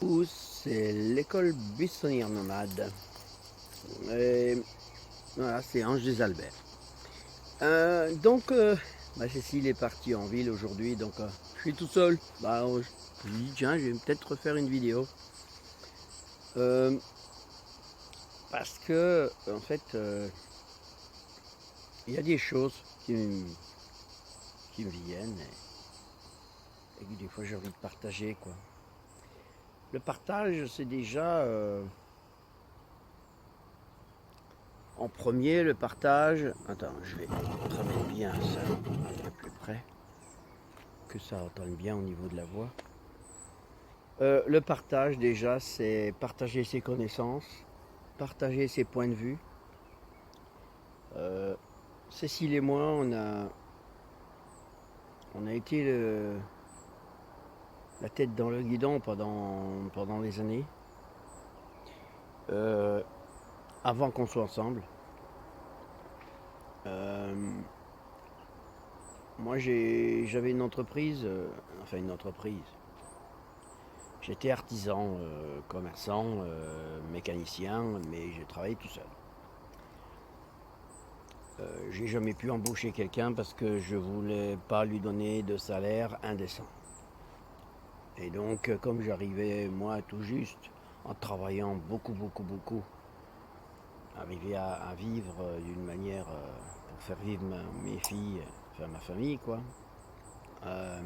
Où c'est l'école buissonnière nomade. Et voilà, c'est Ange des Alberts. Cécile est partie en ville aujourd'hui, je suis tout seul. Je me dis, tiens, je vais peut-être refaire une vidéo. Euh, Parce que, en fait, il y a des choses qui me viennent et que des fois j'ai envie de partager, quoi. Le partage, c'est déjà, en premier, le partage. Attends, je vais remettre bien ça un peu plus près, que ça entende bien au niveau de la voix. Le partage, déjà, c'est partager ses connaissances, partager ses points de vue. Euh, Cécile et moi, on a été la tête dans le guidon pendant des années, euh, avant qu'on soit ensemble. Euh, Moi, j'avais une entreprise, enfin une entreprise. J'étais artisan, commerçant, mécanicien, mais j'ai travaillé tout seul. J'ai jamais pu embaucher quelqu'un parce que je voulais pas lui donner de salaire indécent. Et donc, comme j'arrivais, moi, tout juste, en travaillant beaucoup, beaucoup, beaucoup, arriver à vivre d'une manière pour faire vivre mes filles, enfin ma famille, quoi. Euh,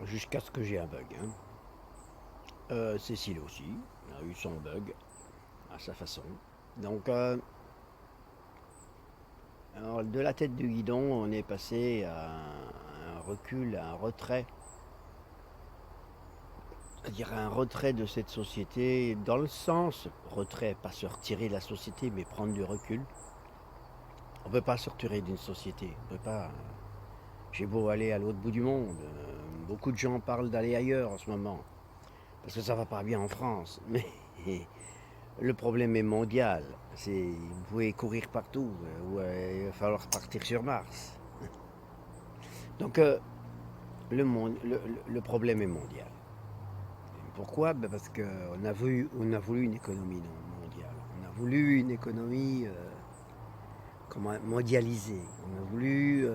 Jusqu'à ce que j'ai un bug, hein. Cécile aussi a eu son bug à sa façon. Donc, alors, de la tête du guidon, on est passé à un recul, à un retrait, c'est-à-dire un retrait de cette société, dans le sens retrait, pas se retirer de la société, mais prendre du recul. On ne peut pas se retirer d'une société. On peut pas. J'ai beau aller à l'autre bout du monde. Beaucoup de gens parlent d'aller ailleurs en ce moment, parce que ça va pas bien en France. Mais le problème est mondial. Vous pouvez courir partout, il va falloir partir sur Mars. Donc, le problème est mondial. Pourquoi? Parce qu'on a voulu une économie mondiale. On a voulu une économie mondialisée. On a voulu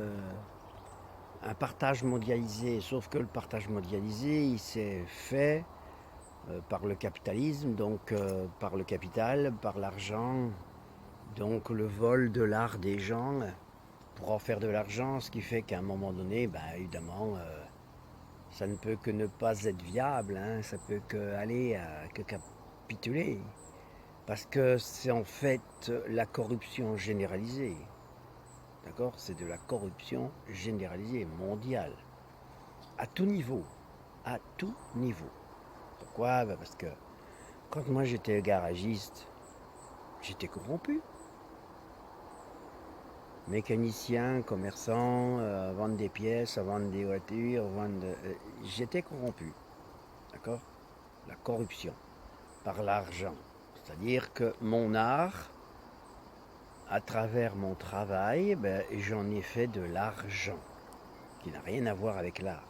un partage mondialisé. Sauf que le partage mondialisé, il s'est fait par le capitalisme, donc par le capital, par l'argent, donc le vol de l'art des gens pour en faire de l'argent, ce qui fait qu'à un moment donné, évidemment, ça ne peut que ne pas être viable, hein, ça peut que aller que capituler, parce que c'est en fait la corruption généralisée, d'accord? C'est de la corruption généralisée, mondiale, à tout niveau, à tout niveau. Pourquoi? Parce que quand moi j'étais garagiste, j'étais corrompu. Mécanicien, commerçant, vendre des pièces, vendre des voitures, j'étais corrompu, d'accord? La corruption, par l'argent. C'est-à-dire que mon art, à travers mon travail, j'en ai fait de l'argent, qui n'a rien à voir avec l'art.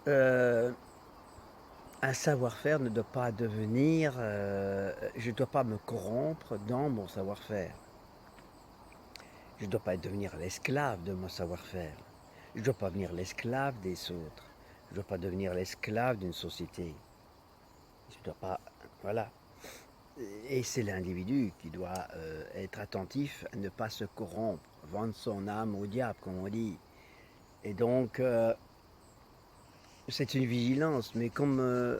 Euh, un savoir-faire ne doit pas devenir... je ne dois pas me corrompre dans mon savoir-faire. Je ne dois pas devenir l'esclave de mon savoir-faire. Je ne dois pas devenir l'esclave des autres. Je ne dois pas devenir l'esclave d'une société. Je ne dois pas... Voilà. Et c'est l'individu qui doit être attentif à ne pas se corrompre, vendre son âme au diable, comme on dit. Et donc, c'est une vigilance, mais comme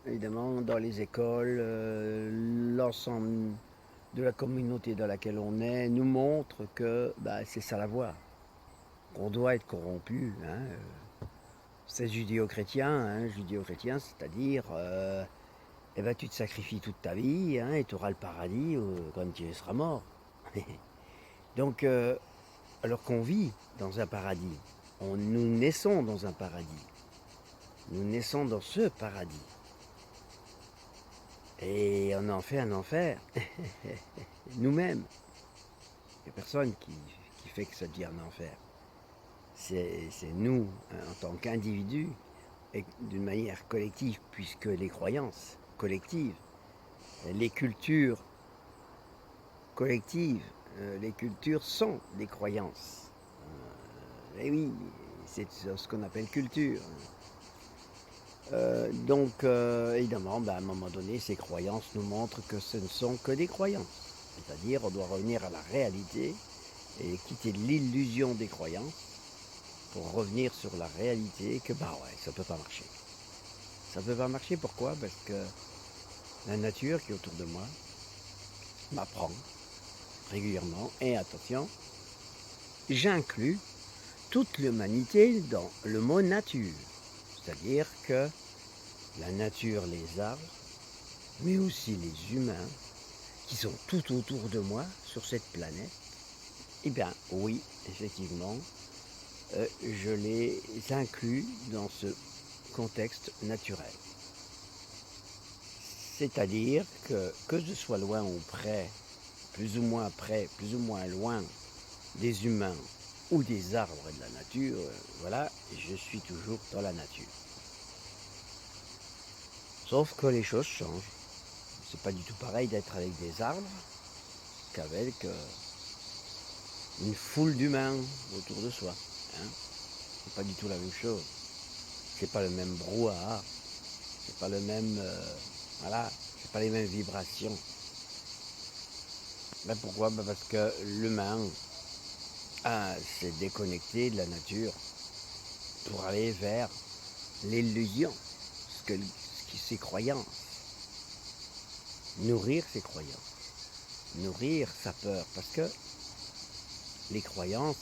évidemment dans les écoles, l'ensemble de la communauté dans laquelle on est nous montre que c'est ça la voie, qu'on doit être corrompu. Hein, c'est judéo-chrétien, c'est-à-dire tu te sacrifies toute ta vie et tu auras le paradis quand tu seras mort. Donc, alors qu'on vit dans un paradis, nous naissons dans un paradis, nous naissons dans ce paradis, et on en fait un enfer, nous-mêmes. Il n'y a personne qui fait que ça devient un enfer. C'est nous, hein, en tant qu'individus, et d'une manière collective, puisque les croyances collectives, les cultures collectives, les cultures sont des croyances. Et oui, c'est ce qu'on appelle culture. Évidemment, à un moment donné, ces croyances nous montrent que ce ne sont que des croyances. C'est-à-dire, on doit revenir à la réalité et quitter l'illusion des croyances pour revenir sur la réalité que, ça ne peut pas marcher. Ça ne peut pas marcher, pourquoi? Parce que la nature qui est autour de moi m'apprend régulièrement, et attention, j'inclus toute l'humanité dans le mot nature. C'est-à-dire que la nature, les arbres, mais aussi les humains, qui sont tout autour de moi sur cette planète, eh bien oui, effectivement, je les inclus dans ce contexte naturel. C'est-à-dire que je sois loin ou près, plus ou moins loin des humains ou des arbres et de la nature, je suis toujours dans la nature. Sauf que les choses changent. C'est pas du tout pareil d'être avec des arbres qu'avec une foule d'humains autour de soi. Hein. C'est pas du tout la même chose. C'est pas le même brouhaha. C'est pas le même. C'est pas les mêmes vibrations. Pourquoi? Parce que l'humain s'est déconnecté de la nature pour aller vers l'illusion, ses croyances. Nourrir ses croyances. Nourrir sa peur. Parce que les croyances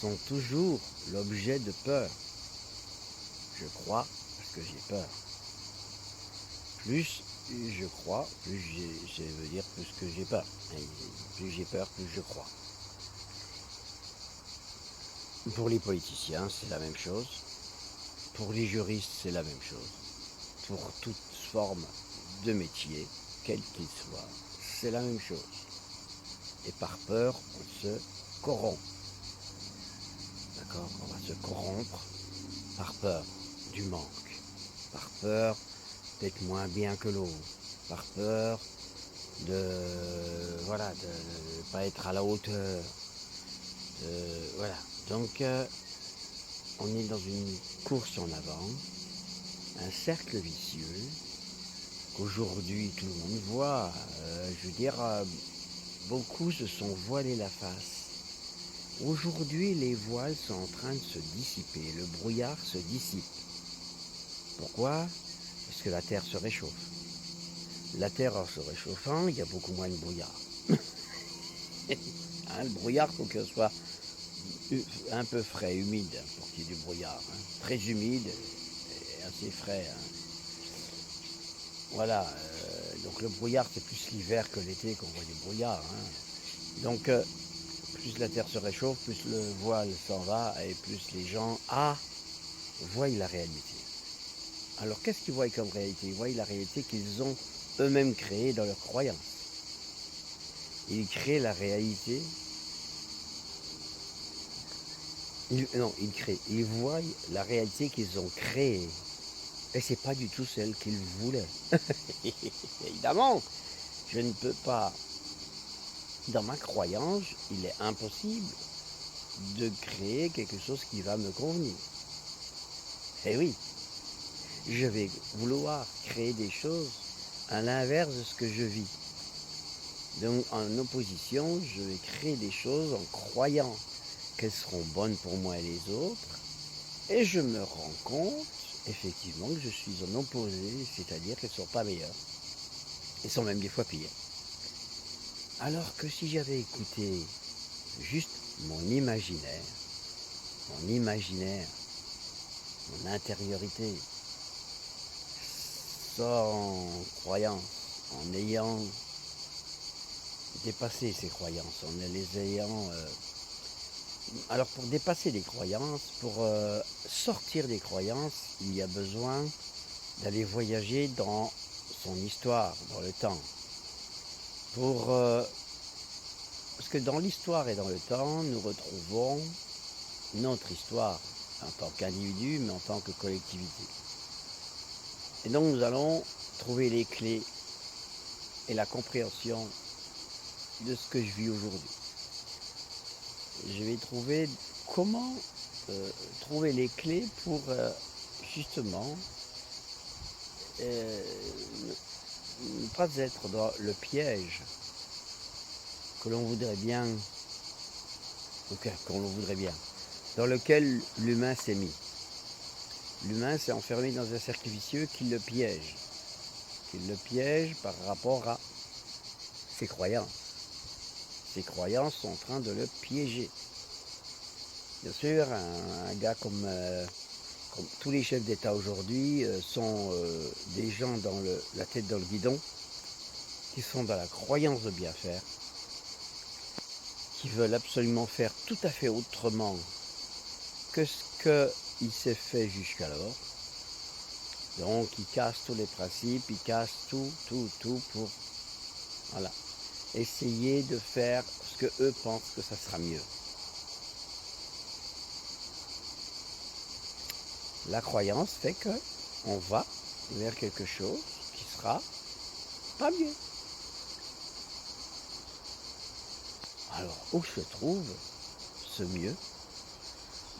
sont toujours l'objet de peur. Je crois parce que j'ai peur. Plus je crois, plus que j'ai peur. Et plus j'ai peur, plus je crois. Pour les politiciens, c'est la même chose. Pour les juristes, c'est la même chose. Pour toute forme de métier, quel qu'il soit, c'est la même chose. Et par peur, on se corrompt. D'accord? On va se corrompre par peur du manque, par peur d'être moins bien que l'autre, par peur de ne pas être à la hauteur. Donc, on est dans une course en avant, un cercle vicieux qu'aujourd'hui tout le monde voit. Beaucoup se sont voilés la face. Aujourd'hui, les voiles sont en train de se dissiper, le brouillard se dissipe. Pourquoi? Parce que la Terre se réchauffe. La Terre en se réchauffant, il y a beaucoup moins de brouillard. Le brouillard, il faut qu'il soit un peu frais, humide, pour qu'il y ait du brouillard. Très humide et assez frais. Donc le brouillard, c'est plus l'hiver que l'été qu'on voit du brouillard. Donc, plus la Terre se réchauffe, plus le voile s'en va et plus les gens voient la réalité. Alors qu'est-ce qu'ils voient comme réalité? Ils voient la réalité qu'ils ont eux-mêmes créée dans leurs croyances. Ils créent la réalité. Ils voient la réalité qu'ils ont créée. Et c'est pas du tout celle qu'ils voulaient. Évidemment, je ne peux pas. Dans ma croyance, il est impossible de créer quelque chose qui va me convenir. Eh oui, je vais vouloir créer des choses à l'inverse de ce que je vis. Donc en opposition, je vais créer des choses en croyant qu'elles seront bonnes pour moi et les autres. Et je me rends compte, effectivement, que je suis en opposé, c'est-à-dire qu'elles ne sont pas meilleures. Elles sont même des fois pires. Alors que si j'avais écouté juste mon imaginaire, mon intériorité, sans croyance, en ayant dépassé ces croyances, en les ayant... Alors pour dépasser les croyances, pour sortir des croyances, il y a besoin d'aller voyager dans son histoire, dans le temps. Parce que dans l'histoire et dans le temps, nous retrouvons notre histoire. en tant qu'individu, mais en tant que collectivité. Et donc nous allons trouver les clés et la compréhension de ce que je vis aujourd'hui. Je vais trouver comment trouver les clés pour justement ne pas être dans le piège que l'on voudrait bien, dans lequel l'humain s'est mis. L'humain s'est enfermé dans un cercle vicieux qui le piège. Qui le piège par rapport à ses croyances. Ses croyances sont en train de le piéger. Bien sûr, un gars comme tous les chefs d'État aujourd'hui sont des gens dans la tête dans le guidon, qui sont dans la croyance de bien faire, qui veulent absolument faire tout à fait autrement que ce qu'il s'est fait jusqu'alors. Donc ils cassent tous les principes, ils cassent tout pour voilà, essayer de faire ce que eux pensent que ça sera mieux. La croyance fait que on va vers quelque chose qui sera pas mieux. Alors où se trouve ce mieux?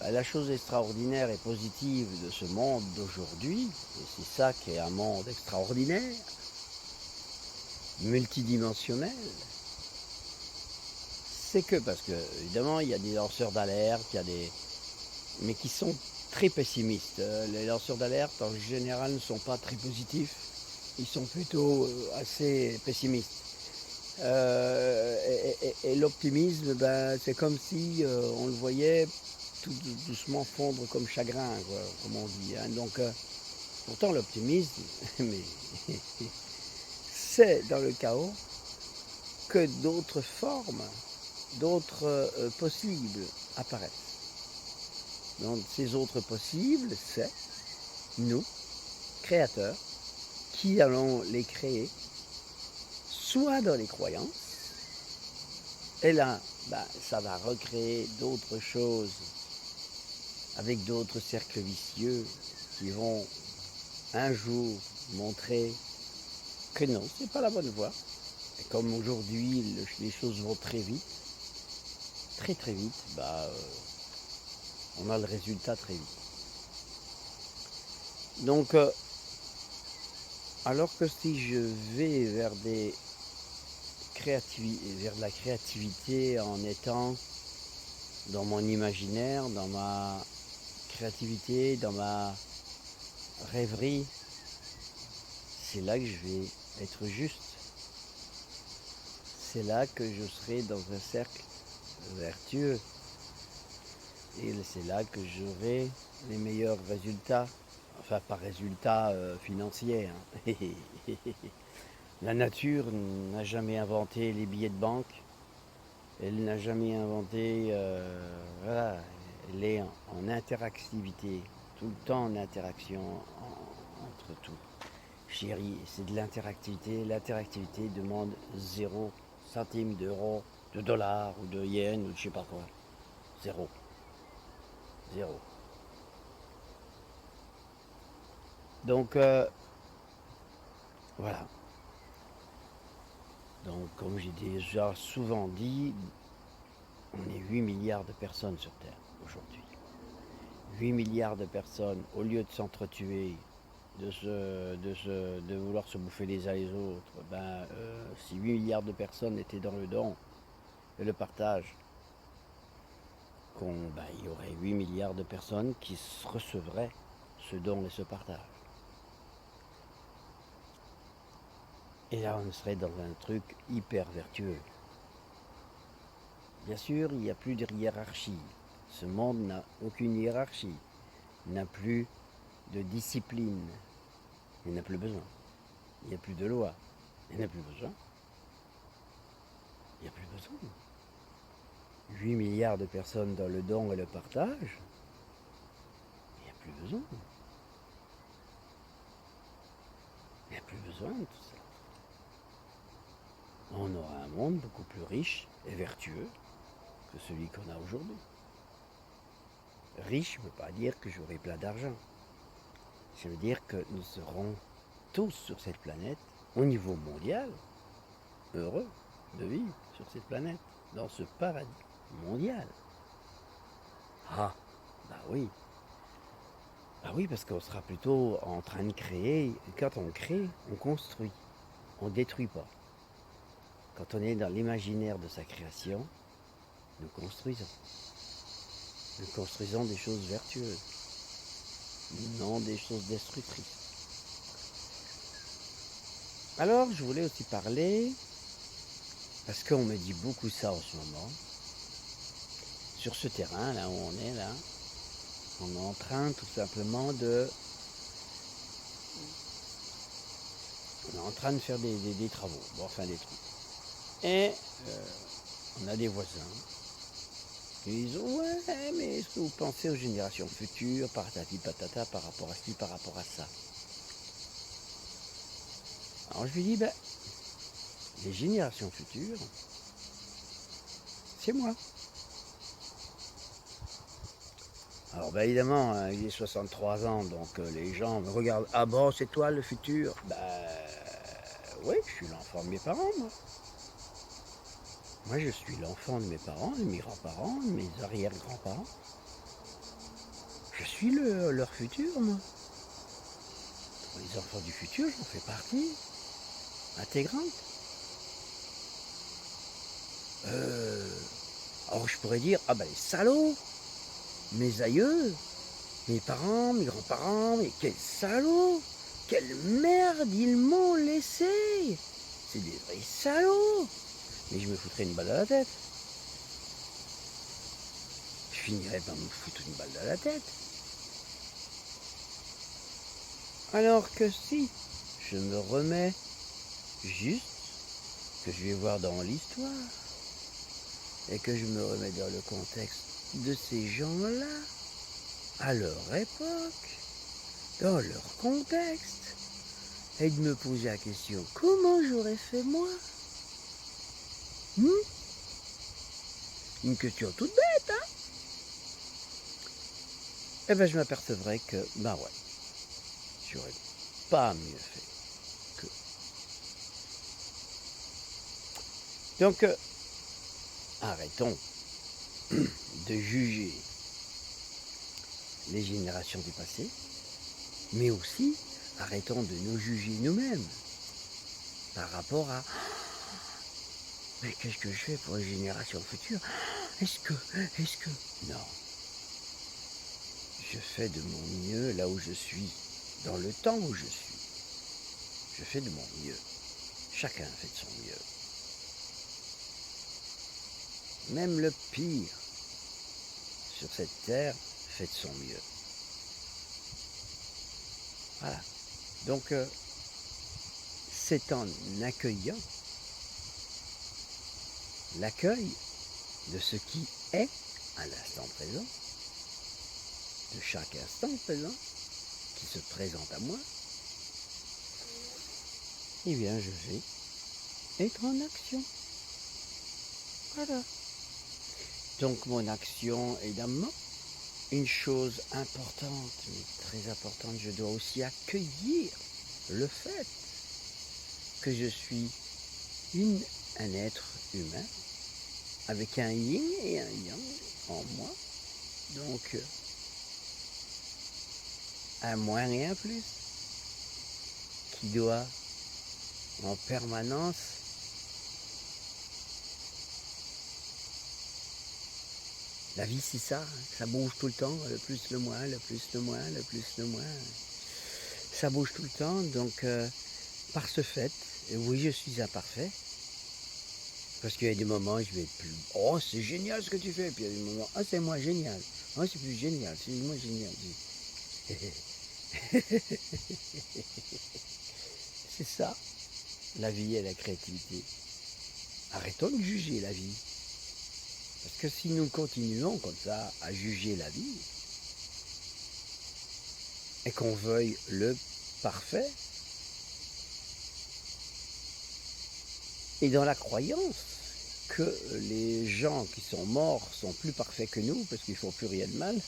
La chose extraordinaire et positive de ce monde d'aujourd'hui, et c'est ça qui est un monde extraordinaire, multidimensionnel, c'est que, parce que évidemment il y a des lanceurs d'alerte, mais qui sont très pessimistes. Les lanceurs d'alerte en général ne sont pas très positifs, ils sont plutôt assez pessimistes. Et l'optimisme, c'est comme si on le voyait tout doucement fondre comme chagrin, quoi, comme on dit. Hein. Donc, pourtant l'optimisme, mais c'est dans le chaos que d'autres formes, d'autres possibles apparaissent. Donc ces autres possibles, c'est nous, créateurs, qui allons les créer, soit dans les croyances, et là, ça va recréer d'autres choses avec d'autres cercles vicieux qui vont un jour montrer que non, c'est pas la bonne voie. Et comme aujourd'hui les choses vont très vite, très très vite, on a le résultat très vite. Donc, alors que si je vais vers de la créativité en étant dans mon imaginaire, dans ma créativité, dans ma rêverie, c'est là que je vais être juste. C'est là que je serai dans un cercle vertueux. Et c'est là que j'aurai les meilleurs résultats. Enfin, pas résultats financiers. Hein. La nature n'a jamais inventé les billets de banque. Elle n'a jamais inventé... voilà, elle est en interactivité. Tout le temps en interaction entre tout. Chérie, c'est de l'interactivité. L'interactivité demande 0 centime d'euro, de dollar ou de yen ou de je sais pas quoi. Zéro. Zéro. Donc, voilà. Donc, comme j'ai déjà souvent dit, on est 8 milliards de personnes sur Terre aujourd'hui. 8 milliards de personnes, au lieu de s'entretuer, de vouloir se bouffer les uns les autres, si 8 milliards de personnes étaient dans le don et le partage, il y aurait 8 milliards de personnes qui recevraient ce don et ce partage. Et là, on serait dans un truc hyper vertueux. Bien sûr, il n'y a plus de hiérarchie. Ce monde n'a aucune hiérarchie, n'a plus de discipline. Il n'a plus besoin. Il n'y a plus de loi. Il n'y a plus besoin. Il n'y a plus besoin. 8 milliards de personnes dans le don et le partage. Il n'y a plus besoin. Il n'y a plus besoin de tout ça. On aura un monde beaucoup plus riche et vertueux que celui qu'on a aujourd'hui. Riche ne veut pas dire que j'aurai plein d'argent. Ça veut dire que nous serons tous sur cette planète, au niveau mondial, heureux de vivre sur cette planète, dans ce paradis mondial. Ah, bah oui. Bah oui, parce qu'on sera plutôt en train de créer. Quand on crée, on construit. On ne détruit pas. Quand on est dans l'imaginaire de sa création, nous construisons. Nous construisons des choses vertueuses, non des choses destructrices. Alors, je voulais aussi parler, parce qu'on me dit beaucoup ça en ce moment, sur ce terrain, là où on est, là, on est en train tout simplement de... On est en train de faire des travaux, bon, enfin des trucs. Et on a des voisins qui disent ouais, mais est-ce que vous pensez aux générations futures, patati patata, par rapport à ci, par rapport à ça. Alors je lui dis ben, les générations futures, c'est moi. Alors ben évidemment, il est 63 ans, donc les gens me regardent, ah bon, c'est toi le futur? Ben oui, je suis l'enfant de mes parents, moi. Moi, je suis l'enfant de mes parents, de mes grands-parents, de mes arrière-grands-parents. Je suis leur futur, moi. Les enfants du futur, j'en fais partie, intégrante. Alors je pourrais dire, ah ben les salauds, mes aïeux, mes parents, mes grands-parents, mais quels salauds, quelle merde ils m'ont laissé. C'est des vrais salauds. Mais je me foutrais une balle à la tête. Je finirais par me foutre une balle à la tête. Alors que si je me remets juste que je vais voir dans l'histoire et que je me remets dans le contexte de ces gens-là, à leur époque, dans leur contexte, et de me poser la question, comment j'aurais fait moi? Une question toute bête, hein? Eh ben je m'apercevrais que, ben ouais, j'aurais pas mieux fait que. Donc, arrêtons de juger les générations du passé, mais aussi arrêtons de nous juger nous-mêmes par rapport à mais qu'est-ce que je fais pour les générations futures? Est-ce que... Non. Je fais de mon mieux là où je suis, dans le temps où je suis. Je fais de mon mieux. Chacun fait de son mieux. Même le pire sur cette terre fait de son mieux. Voilà. Donc, c'est en accueillant l'accueil de ce qui est à l'instant présent, de chaque instant présent, qui se présente à moi, eh bien je vais être en action. Voilà. Donc mon action, évidemment, une chose importante, mais très importante, je dois aussi accueillir le fait que je suis un être humain avec un yin et un yang en moi. Donc, un moins et un plus qui doit en permanence la vie c'est ça, ça bouge tout le temps, le plus le moins, le plus le moins, le plus le moins. Ça bouge tout le temps, donc par ce fait, oui je suis imparfait, parce qu'il y a des moments où je vais être plus, oh c'est génial ce que tu fais, puis il y a des moments, ah c'est moins génial, ah c'est plus génial, c'est moins génial. C'est ça, la vie et la créativité. Arrêtons de juger la vie. Parce que si nous continuons comme ça à juger la vie, et qu'on veuille le parfait, et dans la croyance que les gens qui sont morts sont plus parfaits que nous, parce qu'ils ne font plus rien de mal,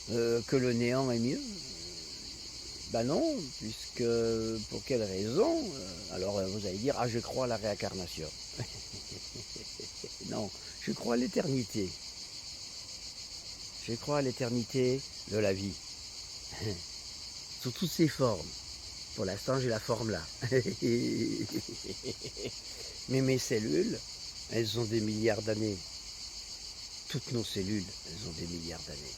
Que le néant est mieux. Ben non, puisque pour quelle raison? Alors vous allez dire, ah je crois à la réincarnation. Non, je crois à l'éternité. Je crois à l'éternité de la vie. Sous toutes ses formes. Pour l'instant j'ai la forme là. Mais mes cellules, elles ont des milliards d'années. Toutes nos cellules, elles ont des milliards d'années.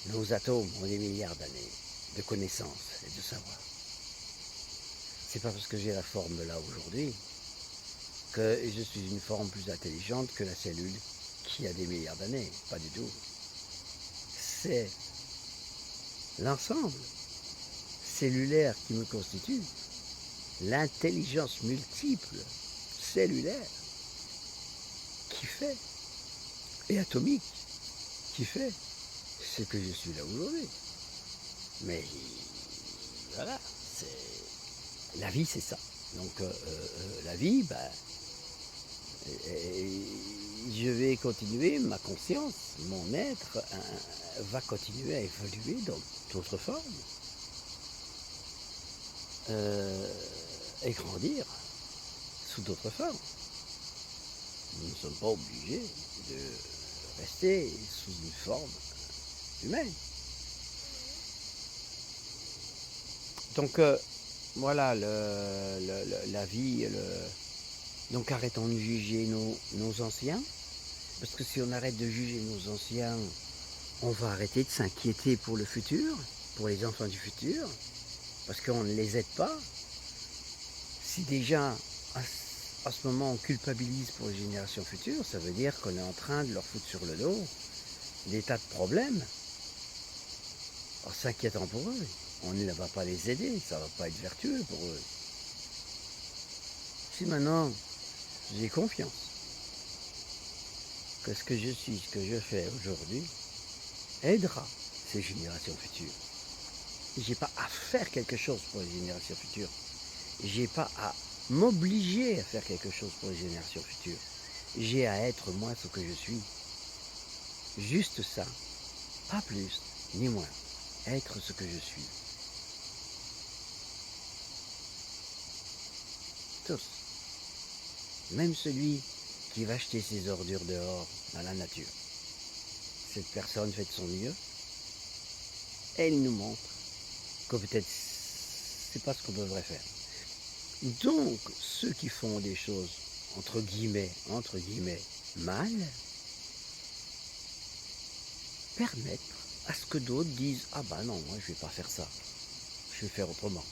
Nos atomes ont des milliards d'années de connaissances et de savoir. C'est pas parce que j'ai la forme là aujourd'hui que je suis une forme plus intelligente que la cellule qui a des milliards d'années. Pas du tout. C'est l'ensemble cellulaire qui me constitue, l'intelligence multiple cellulaire qui fait, et atomique, qui fait ce que je suis là aujourd'hui. Mais voilà, la vie c'est ça. Donc la vie, je vais continuer, ma conscience, mon être va continuer à évoluer dans d'autres formes et grandir sous d'autres formes. Nous ne sommes pas obligés de rester sous une forme humaine. Donc voilà, la vie, donc arrêtons de juger nos anciens, parce que si on arrête de juger nos anciens, on va arrêter de s'inquiéter pour le futur, pour les enfants du futur, parce qu'on ne les aide pas. Si déjà, à ce moment, on culpabilise pour les générations futures, ça veut dire qu'on est en train de leur foutre sur le dos des tas de problèmes, en s'inquiétant pour eux. On ne va pas les aider, ça ne va pas être vertueux pour eux. Si maintenant, j'ai confiance que ce que je suis, ce que je fais aujourd'hui, aidera ces générations futures. J'ai pas à faire quelque chose pour les générations futures. J'ai pas à m'obliger à faire quelque chose pour les générations futures. J'ai à être moi ce que je suis. Juste ça. Pas plus, ni moins. Être ce que je suis. Tous. Même celui qui va jeter ses ordures dehors, dans la nature. Cette personne fait de son mieux. Elle nous montre que peut-être c'est pas ce qu'on devrait faire. Donc, ceux qui font des choses, entre guillemets, mal, permettent à ce que d'autres disent « Ah bah non, moi je vais pas faire ça, je vais faire autrement ».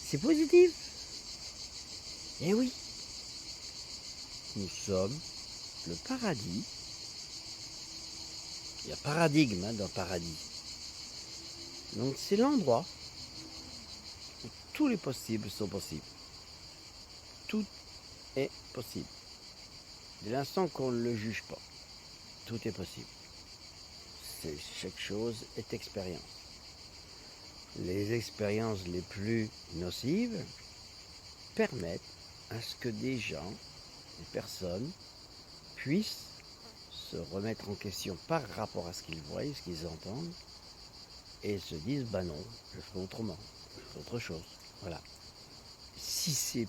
C'est positif. Eh oui, nous sommes le paradis. Il y a paradigme dans le paradis. Donc c'est l'endroit où tous les possibles sont possibles. Tout est possible. Dès l'instant qu'on ne le juge pas, tout est possible. Chaque chose est expérience. Les expériences les plus nocives permettent à ce que des gens, des personnes, puissent se remettre en question par rapport à ce qu'ils voient, ce qu'ils entendent, et se disent, bah non, je ferai autrement, je ferai autre chose. Voilà. Si ces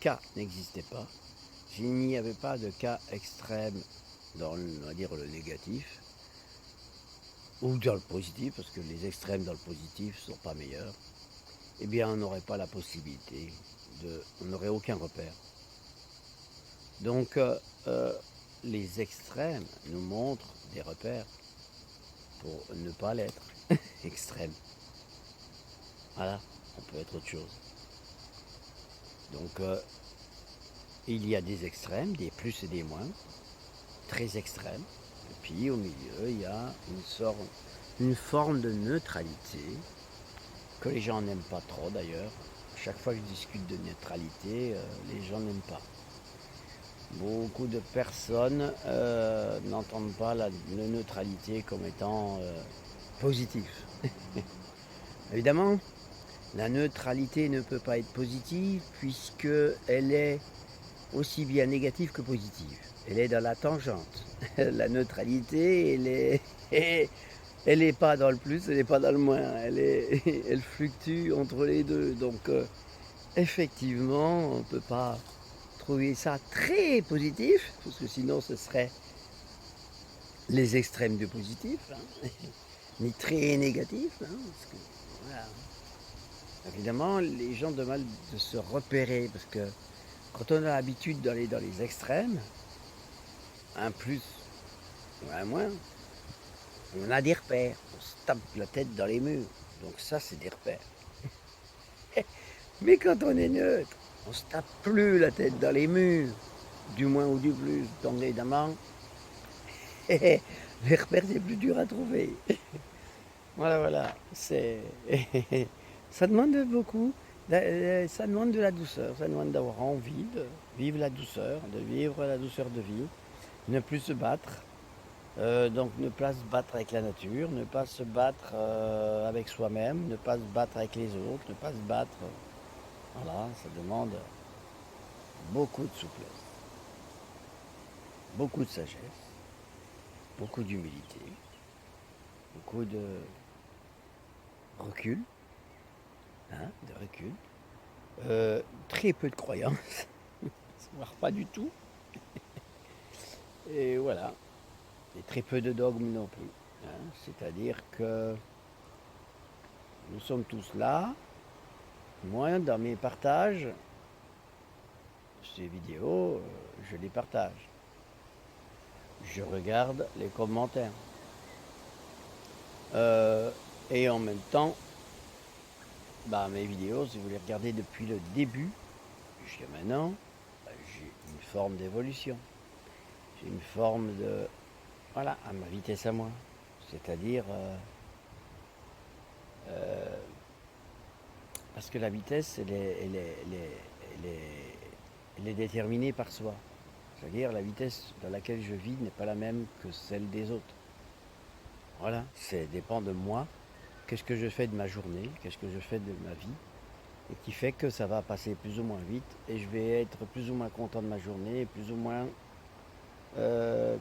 cas n'existaient pas, s'il n'y avait pas de cas extrêmes dans, on va dire, le négatif, ou dans le positif, parce que les extrêmes dans le positif ne sont pas meilleurs, eh bien on n'aurait pas la possibilité, on n'aurait aucun repère. Donc les extrêmes nous montrent des repères pour ne pas l'être extrême. Voilà, on peut être autre chose. Donc il y a des extrêmes, des plus et des moins, très extrêmes. Et puis au milieu, il y a une forme de neutralité que les gens n'aiment pas trop d'ailleurs. Chaque fois que je discute de neutralité, les gens n'aiment pas. Beaucoup de personnes n'entendent pas la neutralité comme étant positive. Évidemment, la neutralité ne peut pas être positive puisqu'elle est aussi bien négative que positive. Elle est dans la tangente. La neutralité, elle n'est pas dans le plus, elle n'est pas dans le moins. Elle fluctue entre les deux. Donc, effectivement, on ne peut pas trouver ça très positif, parce que sinon ce serait les extrêmes du positif, hein, ni très négatif. Hein, parce que, voilà. Évidemment, les gens ont du mal de se repérer, parce que quand on a l'habitude d'aller dans les extrêmes, un plus ou un moins, on a des repères. On se tape la tête dans les murs. Donc ça, c'est des repères. Mais quand on est neutre, on se tape plus la tête dans les murs, du moins ou du plus. Donc évidemment, les repères, c'est plus dur à trouver. Voilà, voilà. Ça demande beaucoup. Ça demande de la douceur. Ça demande d'avoir envie de vivre la douceur, de vivre la douceur de vie. Ne plus se battre. Donc ne pas se battre avec la nature, ne pas se battre avec soi-même, ne pas se battre avec les autres, ne pas se battre. Voilà, ça demande beaucoup de souplesse, beaucoup de sagesse, beaucoup d'humilité, beaucoup de recul, hein, de recul. Très peu de croyances, voire pas du tout. Et voilà. Et très peu de dogmes non plus. Hein. C'est-à-dire que nous sommes tous là. Moi, dans mes partages, ces vidéos, je les partage. Je regarde les commentaires. Et en même temps, mes vidéos, si vous les regardez depuis le début jusqu'à maintenant, j'ai une forme d'évolution. J'ai une forme de... Voilà, à ma vitesse à moi. C'est-à-dire... parce que la vitesse, elle est déterminée par soi. C'est-à-dire la vitesse dans laquelle je vis n'est pas la même que celle des autres. Voilà, ça dépend de moi. Qu'est-ce que je fais de ma journée, qu'est-ce que je fais de ma vie, et qui fait que ça va passer plus ou moins vite, et je vais être plus ou moins content de ma journée, plus ou moins,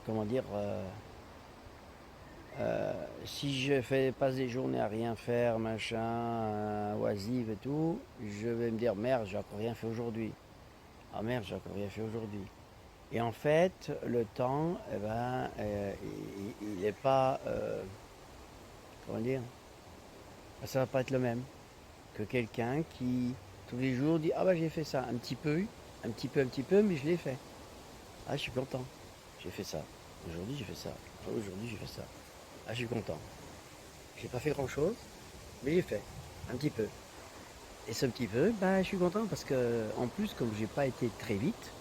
comment dire, si je passe des journées à rien faire, machin, oisive et tout, je vais me dire merde, j'ai encore rien fait aujourd'hui. Ah merde, j'ai encore rien fait aujourd'hui. Et en fait, le temps, il n'est pas, comment dire, ça va pas être le même que quelqu'un qui tous les jours dit ah bah j'ai fait ça un petit peu, un petit peu, mais je l'ai fait. Ah je suis content, j'ai fait ça. Aujourd'hui j'ai fait ça. Ah, aujourd'hui j'ai fait ça. Ah je suis content. J'ai pas fait grand chose, mais j'ai fait un petit peu. Et ce petit peu, je suis content parce que en plus comme j'ai pas été très vite,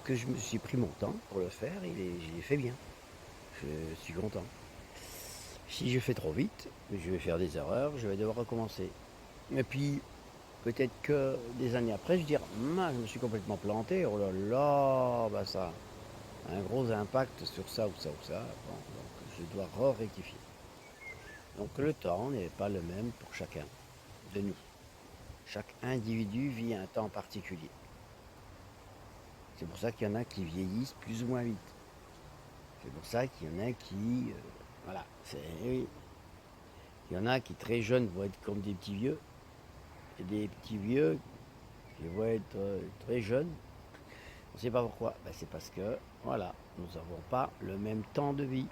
que je me suis pris mon temps pour le faire, je l'ai fait bien. Je suis content. Si je fais trop vite, je vais faire des erreurs, je vais devoir recommencer. Et puis, peut-être que des années après, je vais dire, je me suis complètement planté, oh là là, ça a un gros impact sur ça ou ça ou ça. Bon, donc je dois rectifier. Donc le temps n'est pas le même pour chacun de nous. Chaque individu vit un temps particulier. C'est pour ça qu'il y en a qui vieillissent plus ou moins vite. C'est pour ça qu'il y en a qui... voilà. Oui. Il y en a qui très jeunes vont être comme des petits vieux. Et des petits vieux qui vont être très jeunes. On ne sait pas pourquoi. C'est parce que, voilà, nous n'avons pas le même temps de vie.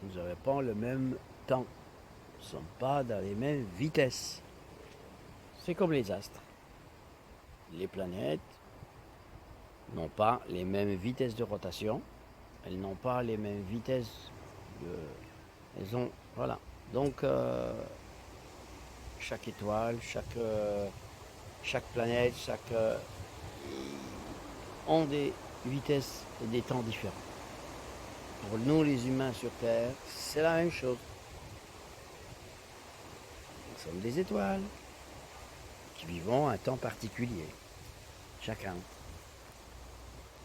Nous n'avons pas le même temps. Nous ne sommes pas dans les mêmes vitesses. C'est comme les astres. Les planètes n'ont pas les mêmes vitesses de rotation. Elles n'ont pas les mêmes vitesses de... Elles ont... Voilà. Donc, chaque étoile, chaque planète, ont des vitesses et des temps différents. Pour nous, les humains sur Terre, c'est la même chose. Nous sommes des étoiles qui vivons un temps particulier, chacun.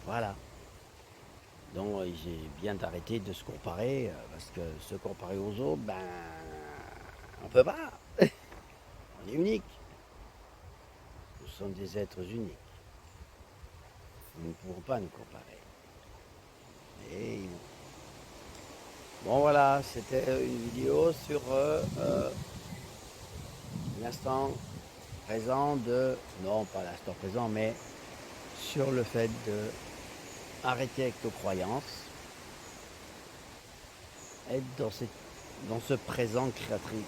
Voilà. Donc, j'ai bien d'arrêter de se comparer, parce que se comparer aux autres, on peut pas. On est unique. Nous sommes des êtres uniques. Nous ne pouvons pas nous comparer. Et bon voilà, c'était une vidéo sur l'instant présent de... Non, pas l'instant présent, mais sur le fait de arrêter avec nos croyances, être dans ce présent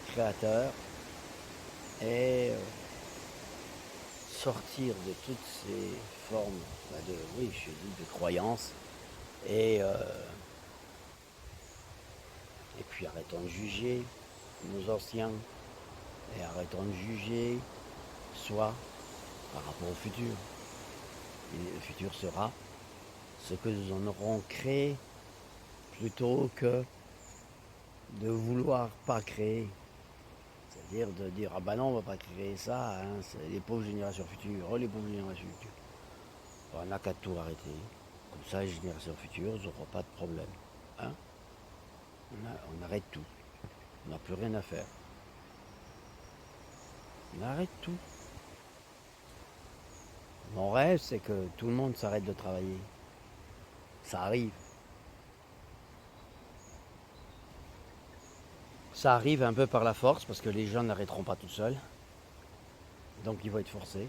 créateur et sortir de toutes ces formes de croyances et puis arrêtons de juger nos anciens et arrêtons de juger soi par rapport au futur. Et le futur sera ce que nous en aurons créé plutôt que de vouloir pas créer. C'est-à-dire de dire ah ben non on va pas créer ça, hein, c'est les pauvres générations futures, oh les pauvres générations futures. On n'a qu'à tout arrêter. Comme ça les générations futures n'auront pas de problème. Hein, on arrête tout. On n'a plus rien à faire. On arrête tout. Mon rêve, c'est que tout le monde s'arrête de travailler. Ça arrive. Ça arrive un peu par la force, parce que les gens n'arrêteront pas tout seuls. Donc ils vont être forcés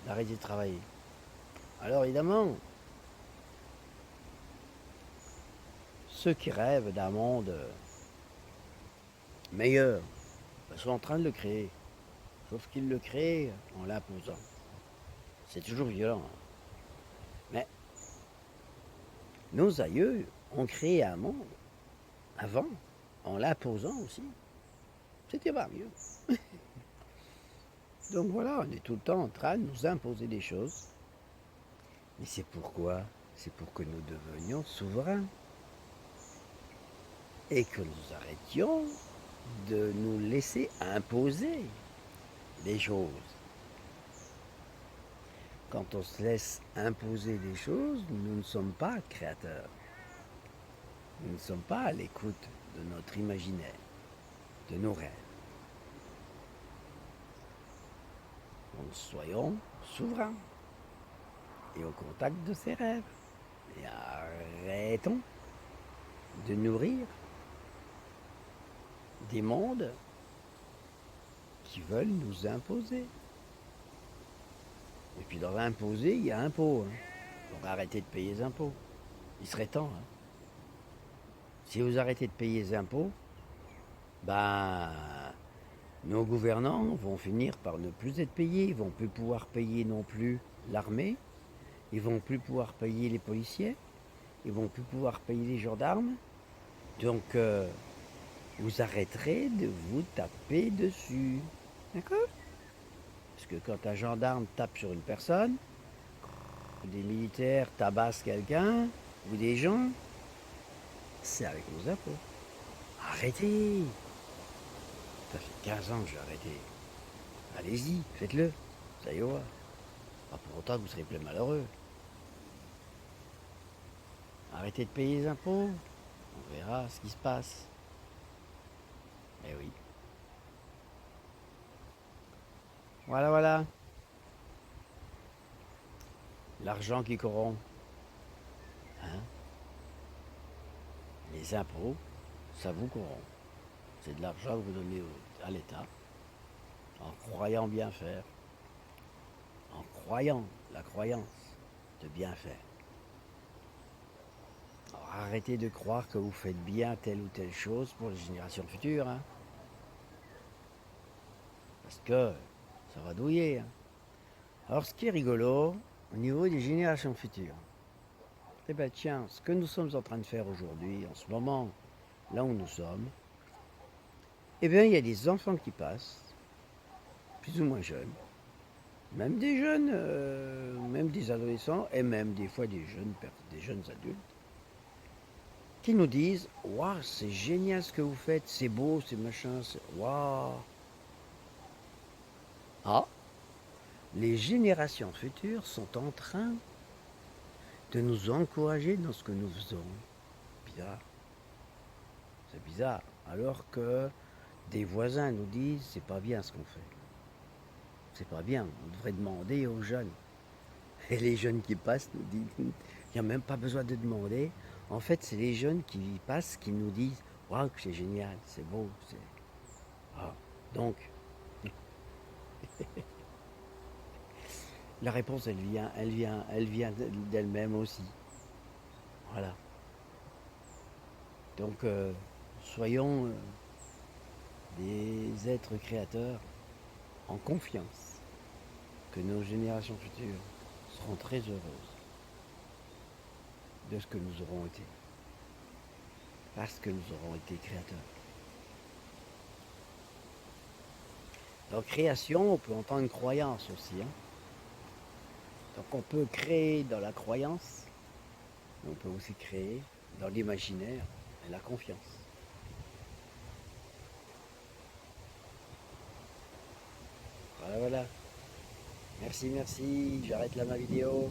d'arrêter de travailler. Alors évidemment, ceux qui rêvent d'un monde meilleur sont en train de le créer. Sauf qu'ils le créent en l'imposant. C'est toujours violent. Hein. Mais nos aïeux ont créé un monde avant, en l'imposant aussi. C'était pas mieux. Donc voilà, on est tout le temps en train de nous imposer des choses. Mais c'est pourquoi? C'est pour que nous devenions souverains. Et que nous arrêtions de nous laisser imposer des choses. Quand on se laisse imposer des choses, nous ne sommes pas créateurs. Nous ne sommes pas à l'écoute de notre imaginaire, de nos rêves. Donc soyons souverains et au contact de ces rêves. Et arrêtons de nourrir des mondes qui veulent nous imposer. Et puis dans imposer, il y a impôt. Hein. Donc arrêtez de payer les impôts. Il serait temps. Hein. Si vous arrêtez de payer les impôts, ben, nos gouvernants vont finir par ne plus être payés. Ils vont plus pouvoir payer non plus l'armée. Ils vont plus pouvoir payer les policiers. Ils vont plus pouvoir payer les gendarmes. Donc, vous arrêterez de vous taper dessus. D'accord? Parce que quand un gendarme tape sur une personne, ou des militaires tabassent quelqu'un, ou des gens, c'est avec nos impôts. Arrêtez! Ça fait 15 ans que j'ai arrêté. Allez-y, faites-le. Ça y va. Pas pour autant que vous serez plein malheureux. Arrêtez de payer les impôts. On verra ce qui se passe. Eh oui. Voilà, voilà. L'argent qui corrompt. Hein? Les impôts, ça vous corrompt. C'est de l'argent que vous donnez à l'État en croyant bien faire. En croyant la croyance de bien faire. Alors arrêtez de croire que vous faites bien telle ou telle chose pour les générations futures. Hein. Parce que ça va douiller. Hein. Alors ce qui est rigolo, au niveau des générations futures, eh bien tiens, ce que nous sommes en train de faire aujourd'hui, en ce moment, là où nous sommes, eh bien il y a des enfants qui passent, plus ou moins jeunes, même des jeunes, même des adolescents, et même des fois des jeunes adultes, qui nous disent « Waouh, c'est génial ce que vous faites, c'est beau, c'est machin, c'est... Waouh !» Ah, les générations futures sont en train de nous encourager dans ce que nous faisons. Bizarre. C'est bizarre. Alors que des voisins nous disent c'est pas bien ce qu'on fait. C'est pas bien. On devrait demander aux jeunes. Et les jeunes qui passent nous disent, il n'y a même pas besoin de demander. En fait, c'est les jeunes qui passent qui nous disent, waouh, c'est génial, c'est beau. Ah. Donc, la réponse, elle vient d'elle-même aussi. Voilà. Donc, soyons des êtres créateurs en confiance que nos générations futures seront très heureuses de ce que nous aurons été, parce que nous aurons été créateurs. Dans création, on peut entendre une croyance aussi. Hein. Donc on peut créer dans la croyance, mais on peut aussi créer dans l'imaginaire et la confiance. Voilà, voilà. Merci, merci. J'arrête là ma vidéo.